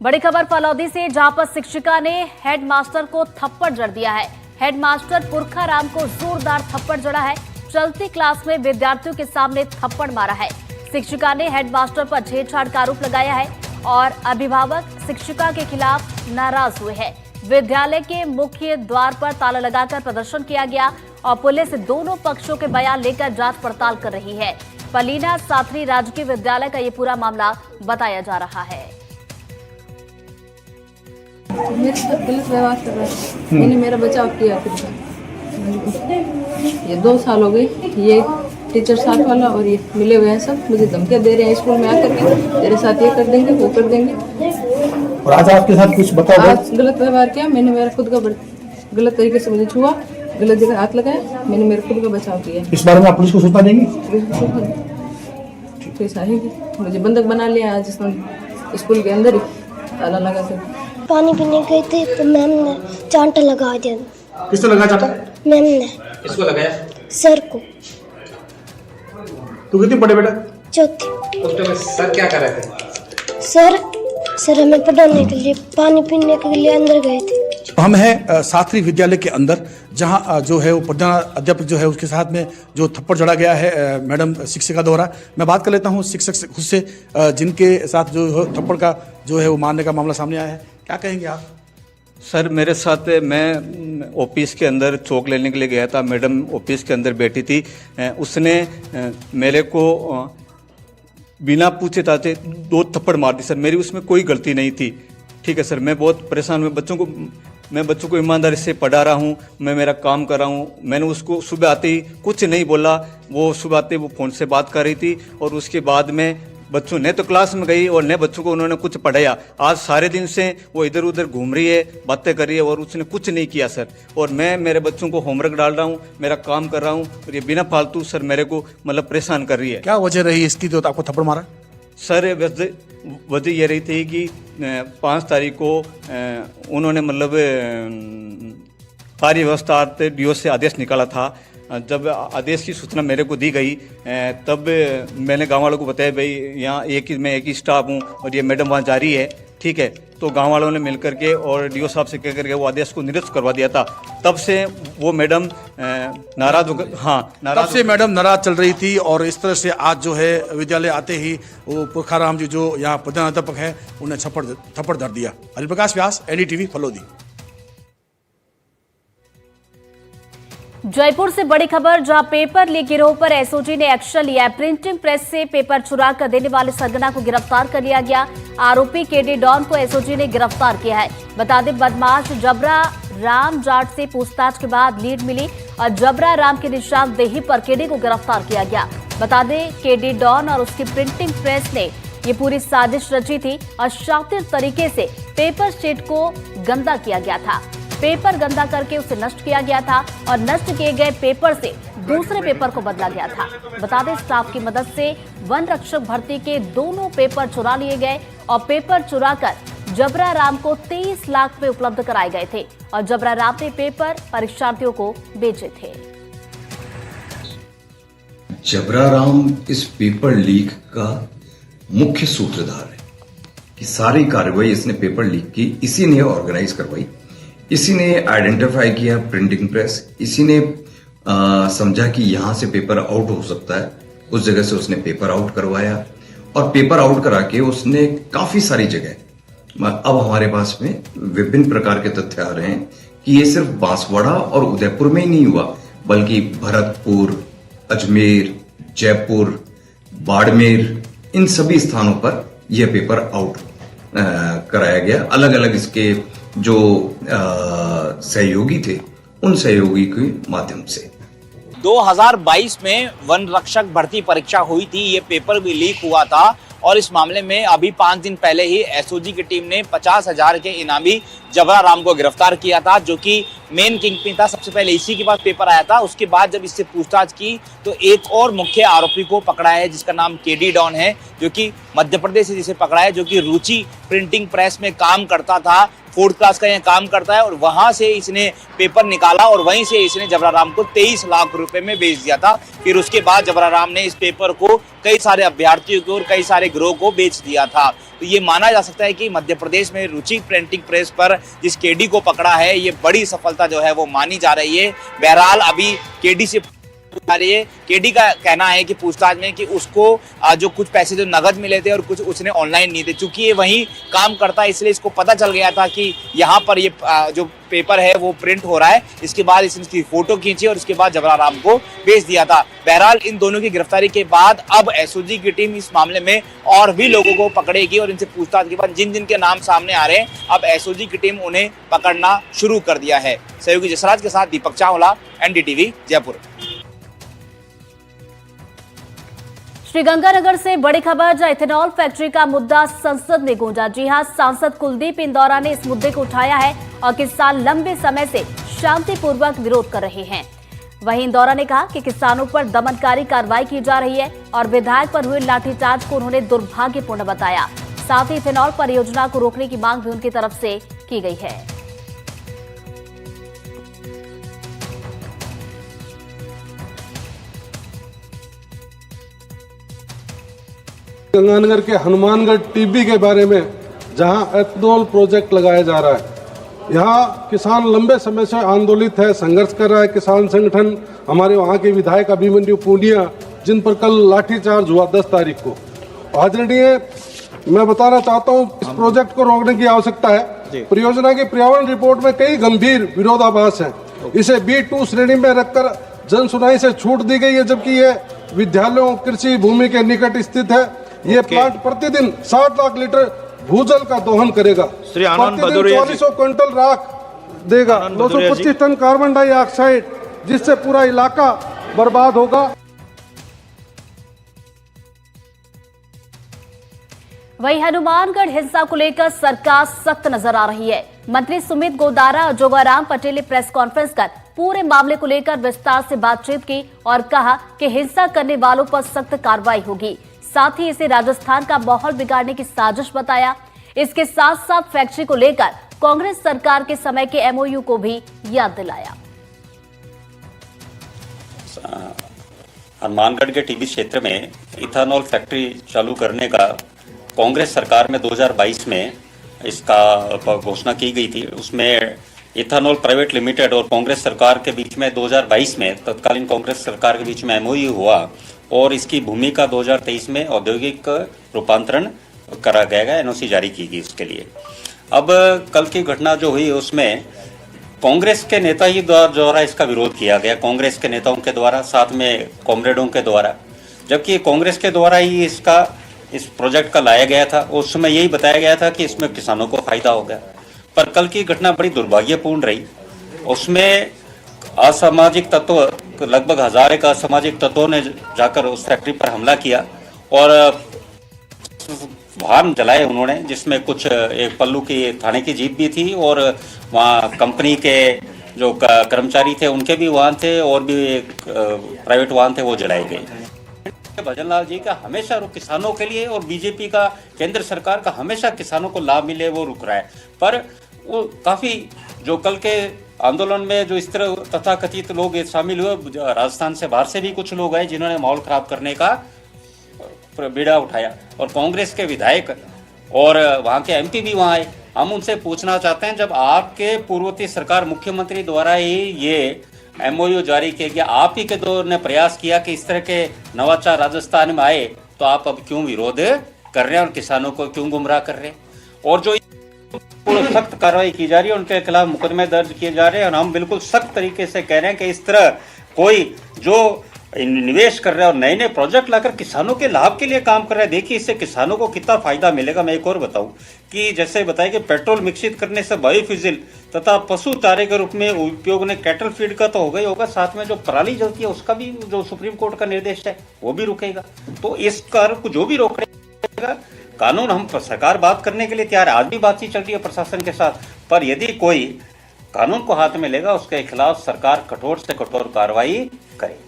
बड़ी खबर फलौदी से, जहां पर शिक्षिका ने हेडमास्टर को थप्पड़ जड़ दिया है। हेडमास्टर पुरखा राम को जोरदार थप्पड़ जड़ा है। चलती क्लास में विद्यार्थियों के सामने थप्पड़ मारा है। शिक्षिका ने हेडमास्टर पर छेड़छाड़ का आरोप लगाया है और अभिभावक शिक्षिका के खिलाफ नाराज हुए हैं। विद्यालय के मुख्य द्वार पर ताला लगाकर प्रदर्शन किया गया और पुलिस दोनों पक्षों के बयान लेकर जांच पड़ताल कर रही है। पलीना साथरी राजकीय विद्यालय का ये पूरा मामला बताया जा रहा है। मेरे साथ गलत व्यवहार कर रहा है। मैंने मेरा बचाव किया फिर ये 2 साल हो गए। ये टीचर साथ वाला और ये मिले हुए हैं, सब मुझे धमकियां दे रहे हैं स्कूल में आकर के, तेरे साथ ये कर देंगे वो कर देंगे। और आज आपके साथ कुछ बताओ? आज गलत व्यवहार किया मैंने, मेरा खुद का गलत तरीके से मुझे छुआ, गलत जगह हाथ लगाया, मैंने मेरे खुद का बचाव किया। इस बारे में आप पुलिस को सूचना देंगे? पुलिस आएगी। मुझे बंधक बना लिया आज स्कूल के अंदर ही ताला लगा कर। पानी पीने गए थे तो मैम ने चांटा लगा दिया। किसने लगाया चांटा? मैम ने। किसको लगाया? सर को। तू कितनी पढ़े बेटा? चौथी। उस टाइम सर क्या कर रहे थे? सर हमें पढ़ाने के लिए, पानी पीने के लिए अंदर गए थे। हम हैं साथरी विद्यालय के अंदर, जहां जो है वो प्रधान अध्यापक जो है उसके साथ में जो थप्पड़ जड़ा गया है मैडम शिक्षिका द्वारा। मैं बात कर लेता हूं शिक्षक से खुद से, जिनके साथ जो थप्पड़ का जो है वो मारने का मामला सामने आया है। क्या कहेंगे आप? सर मेरे साथ, मैं ऑफिस के अंदर चौक लेने के लिए गया था। मैडम ऑफिस के अंदर बैठी थी। उसने मेरे को बिना पूछे ताछे 2 थप्पड़ मार दी। सर मेरी उसमें कोई गलती नहीं थी। ठीक है सर, मैं बहुत परेशान हूँ। मैं बच्चों को ईमानदारी से पढ़ा रहा हूँ, मैं मेरा काम कर रहा हूँ। मैंने उसको सुबह आते ही कुछ नहीं बोला। वो सुबह आते वो फ़ोन से बात कर रही थी और उसके बाद में बच्चों ने तो क्लास में गई और नए बच्चों को उन्होंने कुछ पढ़ाया। आज सारे दिन से वो इधर उधर घूम रही है, बातें कर रही है और उसने कुछ नहीं किया सर। और मैं मेरे बच्चों को होमवर्क डाल रहा हूँ, मेरा काम कर रहा हूँ और ये बिना फालतू सर मेरे को मतलब परेशान कर रही है। क्या वजह रही इसकी जो आपको थप्पड़ मारा? सर वजह ये रही थी कि 5 तारीख को उन्होंने मतलब कार्य व्यवस्था डीओ से आदेश निकाला था। जब आदेश की सूचना मेरे को दी गई तब मैंने गांव वालों को बताया भाई यहाँ मैं एक ही स्टाफ हूँ और ये मैडम वहाँ जा रही है। ठीक है, तो गांव वालों ने मिलकर के और डीओ साहब से कह करके वो आदेश को निरस्त करवा दिया था। तब से वो मैडम नाराज हो गई। हाँ, तब से मैडम नाराज चल रही थी और इस तरह से आज जो है विद्यालय आते ही वो पुरखाराम जी जो यहाँ प्रधान अध्यापक है उन्हें थप्पड़ धर दिया। हरिप्रकाश व्यास, NDTV फलौदी। जयपुर से बड़ी खबर, जहां पेपर लीक गिरोह पर एसओजी ने एक्शन लिया। प्रिंटिंग प्रेस से पेपर चुरा कर देने वाले सरगना को गिरफ्तार कर लिया गया। आरोपी केडी डॉन को एसओजी ने गिरफ्तार किया है। बता दें, बदमाश जबरा राम जाट से पूछताछ के बाद लीड मिली और जबरा राम की निशानदेही पर केडी को गिरफ्तार किया गया। बता दें, केडी डॉन और उसकी प्रिंटिंग प्रेस ने ये पूरी साजिश रची थी और शातिर तरीके से पेपर शीट को गंदा किया गया था। पेपर गंदा करके उसे नष्ट किया गया था और नष्ट किए गए पेपर से दूसरे पेपर को बदला गया था। बता दें, स्टाफ की मदद से वन रक्षक भर्ती के दोनों पेपर चुरा लिए गए और पेपर चुराकर जबरा राम को 23 लाख में उपलब्ध कराए गए थे और जबरा राम ने पेपर परीक्षार्थियों को बेचे थे। जबरा राम इस पेपर लीक का मुख्य सूत्रधार है कि सारी कार्रवाई इसने पेपर लीक की इसी ने ऑर्गेनाइज करवाई, इसी ने आइडेंटिफाई किया प्रिंटिंग प्रेस, इसी ने समझा कि यहां से पेपर आउट हो सकता है, उस जगह से उसने पेपर आउट करवाया और पेपर आउट करा के उसने काफी सारी जगह, अब हमारे पास में विभिन्न प्रकार के तथ्य आ रहे हैं कि ये सिर्फ बांसवाड़ा और उदयपुर में ही नहीं हुआ, बल्कि भरतपुर, अजमेर, जयपुर, बाड़मेर, इन सभी स्थानों पर यह पेपर आउट कराया गया। अलग अलग इसके जो सहयोगी थे उन सहयोगी के माध्यम से 2022 में वन रक्षक भर्ती परीक्षा हुई थी। ये पेपर भी लीक हुआ था और इस मामले में अभी 5 दिन पहले ही एसओजी की टीम ने 50,000 के इनामी जबरा राम को गिरफ्तार किया था, जो कि मेन किंगपिन था। सबसे पहले इसी के पास पेपर आया था। उसके बाद जब इससे पूछताछ की तो एक और मुख्य आरोपी को पकड़ा है जिसका नाम केडी डॉन है, जो कि मध्य प्रदेश से जिसे पकड़ा है, जो कि रुचि प्रिंटिंग प्रेस में काम करता था। फोर्थ क्लास का यहाँ काम करता है और वहां से इसने पेपर निकाला और वहीं से इसने जबराराम को 23 लाख रुपए में बेच दिया था। फिर उसके बाद जबराराम ने इस पेपर को कई सारे अभ्यर्थियों को और कई सारे गिरोह को बेच दिया था। तो ये माना जा सकता है कि मध्य प्रदेश में रुचि प्रिंटिंग प्रेस पर जिस केडी को पकड़ा है, ये बड़ी सफलता जो है वो मानी जा रही है। बहरहाल अभी केडी से आ रही है। केडी का कहना है कि पूछताछ में कि उसको जो कुछ पैसे जो नगद मिले थे और कुछ उसने ऑनलाइन नहीं थे, चूंकि ये वहीं काम करता है इसलिए इसको पता चल गया था कि यहाँ पर ये जो पेपर है वो प्रिंट हो रहा है। इसके बाद इसने इसकी फोटो खींची और उसके बाद जबराराम को भेज दिया था। बहरहाल इन दोनों की गिरफ्तारी के बाद अब एसओजी की टीम इस मामले में और भी लोगों को पकड़ेगी और इनसे पूछताछ के बाद जिन जिन के नाम सामने आ रहे हैं अब एसओजी की टीम उन्हें पकड़ना शुरू कर दिया है। सहयोगी जसराज के साथ दीपक चावला, एनडीटीवी जयपुर। श्रीगंगानगर से बड़ी खबर, जहां इथेनॉल फैक्ट्री का मुद्दा संसद में गूंजा। जी हां, सांसद कुलदीप इंदौरा ने इस मुद्दे को उठाया है और किसान लंबे समय से शांतिपूर्वक विरोध कर रहे हैं। वहीं इंदौरा ने कहा कि किसानों पर दमनकारी कार्रवाई की जा रही है और विधायक पर हुए लाठीचार्ज को उन्होंने दुर्भाग्यपूर्ण बताया। साथ ही इथेनॉल परियोजना को रोकने की मांग भी उनकी तरफ से की गई है। गंगानगर के हनुमानगढ़ टीबी के बारे में जहां एथनॉल प्रोजेक्ट लगाया जा रहा है, यहाँ किसान लंबे समय से आंदोलित है, संघर्ष कर रहा है। किसान संगठन, हमारे वहाँ के विधायक अभिमन्यु पूनिया, जिन पर कल लाठीचार्ज हुआ 10 तारीख को। आदरणीय, मैं बताना चाहता हूँ इस प्रोजेक्ट को रोकने की आवश्यकता है। परियोजना की पर्यावरण रिपोर्ट में कई गंभीर विरोधाभास है। इसे B2 श्रेणी में रखकर जन सुनाई से छूट दी गई है, जबकि ये विद्यालयों, कृषि भूमि के निकट स्थित है। ये प्लांट प्रतिदिन 60 लाख लीटर भूजल का दोहन करेगा, प्रतिदिन 400 क्विंटल राख देगा, 925 टन कार्बन डाइऑक्साइड, जिससे पूरा इलाका बर्बाद होगा। वहीं हनुमानगढ़ हिंसा को लेकर सरकार सख्त नजर आ रही है। मंत्री सुमित गोदारा और जोगाराम पटेल ने प्रेस कॉन्फ्रेंस कर पूरे मामले को लेकर विस्तार से बातचीत की और कहा कि हिंसा करने वालों पर सख्त कार्रवाई होगी। साथ ही इसे राजस्थान का माहौल बिगाड़ने की साजिश बताया। इसके साथ साथ फैक्ट्री को लेकर कांग्रेस सरकार के समय के MOU को भी याद दिलाया। हनुमानगढ़ के टीबी क्षेत्र में इथेनॉल फैक्ट्री चालू करने का कांग्रेस सरकार में 2022 में इसका घोषणा की गई थी। उसमें इथेनॉल प्राइवेट लिमिटेड और कांग्रेस सरकार के बीच में 2022 में तत्कालीन कांग्रेस सरकार के बीच में MOU हुआ और इसकी भूमि का 2023 में औद्योगिक रूपांतरण करा गया, NOC जारी की गई इसके लिए। अब कल की घटना जो हुई उसमें कांग्रेस के नेता ही द्वारा इसका विरोध किया गया, कांग्रेस के नेताओं के द्वारा, साथ में कॉमरेडों के द्वारा, जबकि कांग्रेस के द्वारा ही इस प्रोजेक्ट का लाया गया था। उस समय यही बताया गया था कि इसमें किसानों को फायदा होगा, पर कल की घटना बड़ी दुर्भाग्यपूर्ण रही। उसमें असामाजिक तत्व, लगभग 1000 असामाजिक तत्वों ने जाकर उस फैक्ट्री पर हमला किया और वाहन जलाए उन्होंने, जिसमें कुछ एक पल्लू की थाने की जीप भी थी और वहाँ कंपनी के जो कर्मचारी थे उनके भी वाहन थे और भी एक प्राइवेट वाहन थे, वो जलाए गए। भजन लाल जी का हमेशा किसानों के लिए और बीजेपी का, केंद्र सरकार का हमेशा किसानों को लाभ मिले वो रुक रहा है, पर वो काफ़ी जो कल के आंदोलन में जो इस तरह तथाकथित लोग शामिल हुए, राजस्थान से बाहर से भी कुछ लोग आए जिन्होंने माहौल खराब करने का बीड़ा उठाया और कांग्रेस के विधायक और वहाँ के MP भी वहाँ आए। हम उनसे पूछना चाहते हैं, जब आपके पूर्ववर्ती सरकार मुख्यमंत्री द्वारा ही ये MOU जारी किया गया, आप ही के दौर ने प्रयास किया कि इस तरह के नवाचार राजस्थान में आए, तो आप अब क्यों विरोध कर रहे हैं और किसानों को क्यों गुमराह कर रहे हैं? और जो सख्त कार्रवाई की जा रही है, उनके खिलाफ मुकदमे दर्ज किए जा रहे हैं और हम बिल्कुल सख्त तरीके से कह रहे हैं कि इस तरह कोई जो निवेश कर रहा है और नए नए प्रोजेक्ट लाकर किसानों के लाभ के लिए काम कर रहा है, देखिए इससे किसानों को कितना फायदा मिलेगा। मैं एक और बताऊं कि जैसे बताया कि पेट्रोल मिश्रित करने से बायोफ्यूल तथा पशु चारे के रूप में उपयोग ने कैटल फीड का तो होगा ही होगा, साथ में जो पराली जलती है उसका भी जो सुप्रीम कोर्ट का निर्देश है वो भी रुकेगा। तो इस कार्य को जो भी रोकेगा कानून, हम सरकार बात करने के लिए तैयार है, आज भी बातचीत चल रही है प्रशासन के साथ, पर यदि कोई कानून को हाथ में लेगा उसके खिलाफ सरकार कठोर से कठोर कार्रवाई करे।